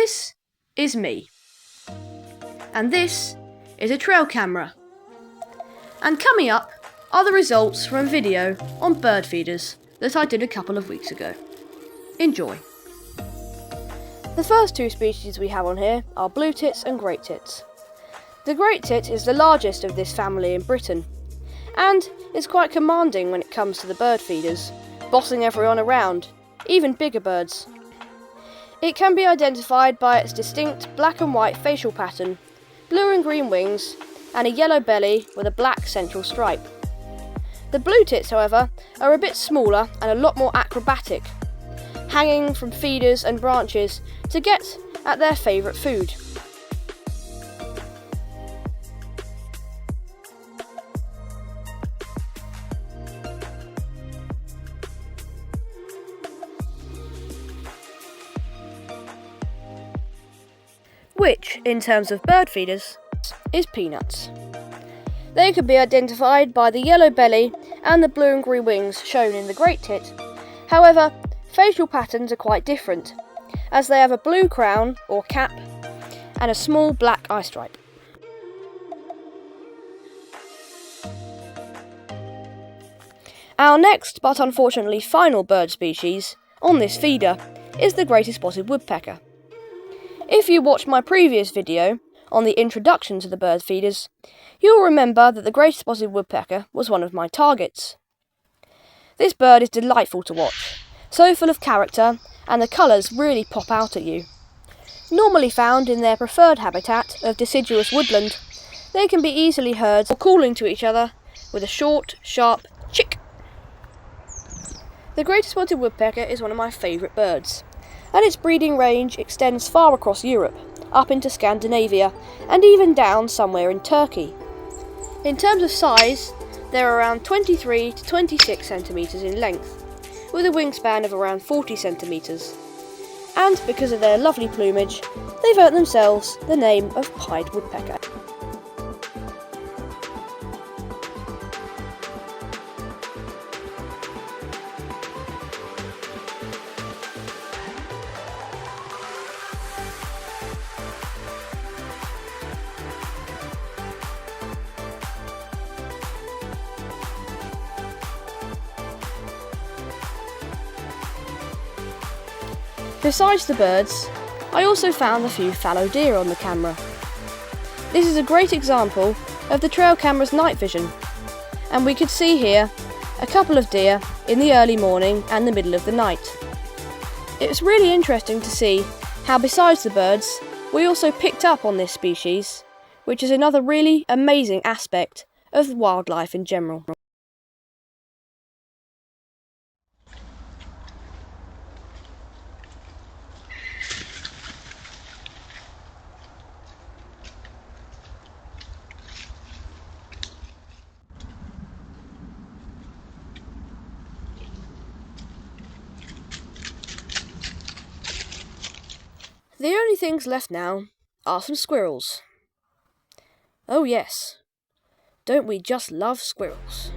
This is me. And this is a trail camera. And coming up are the results from a video on bird feeders that I did a couple of weeks ago. Enjoy. The first two species we have on here are blue tits and great tits. The great tit is the largest of this family in Britain, and is quite commanding when it comes to the bird feeders, bossing everyone around, even bigger birds. It can be identified by its distinct black and white facial pattern, blue and green wings, and a yellow belly with a black central stripe. The blue tits, however, are a bit smaller and a lot more acrobatic, hanging from feeders and branches to get at their favourite food. Which, in terms of bird feeders, is peanuts. They can be identified by the yellow belly and the blue and green wings shown in the great tit. However, facial patterns are quite different, as they have a blue crown or cap and a small black eye stripe. Our next, but unfortunately final bird species on this feeder is the greatest spotted woodpecker. If you watched my previous video on the introduction to the bird feeders, you'll remember that the greatest spotted woodpecker was one of my targets. This bird is delightful to watch, so full of character, and the colours really pop out at you. Normally found in their preferred habitat of deciduous woodland, they can be easily heard calling to each other with a short, sharp chick. The greatest spotted woodpecker is one of my favourite birds, and its breeding range extends far across Europe, up into Scandinavia, and even down somewhere in Turkey. In terms of size, they're around 23 to 26 centimetres in length, with a wingspan of around 40 centimetres. And because of their lovely plumage, they've earned themselves the name of pied woodpecker. Besides the birds, I also found a few fallow deer on the camera. This is a great example of the trail camera's night vision, and we could see here a couple of deer in the early morning and the middle of the night. It was really interesting to see how besides the birds, we also picked up on this species, which is another really amazing aspect of wildlife in general. The only things left now are some squirrels. Oh yes, don't we just love squirrels?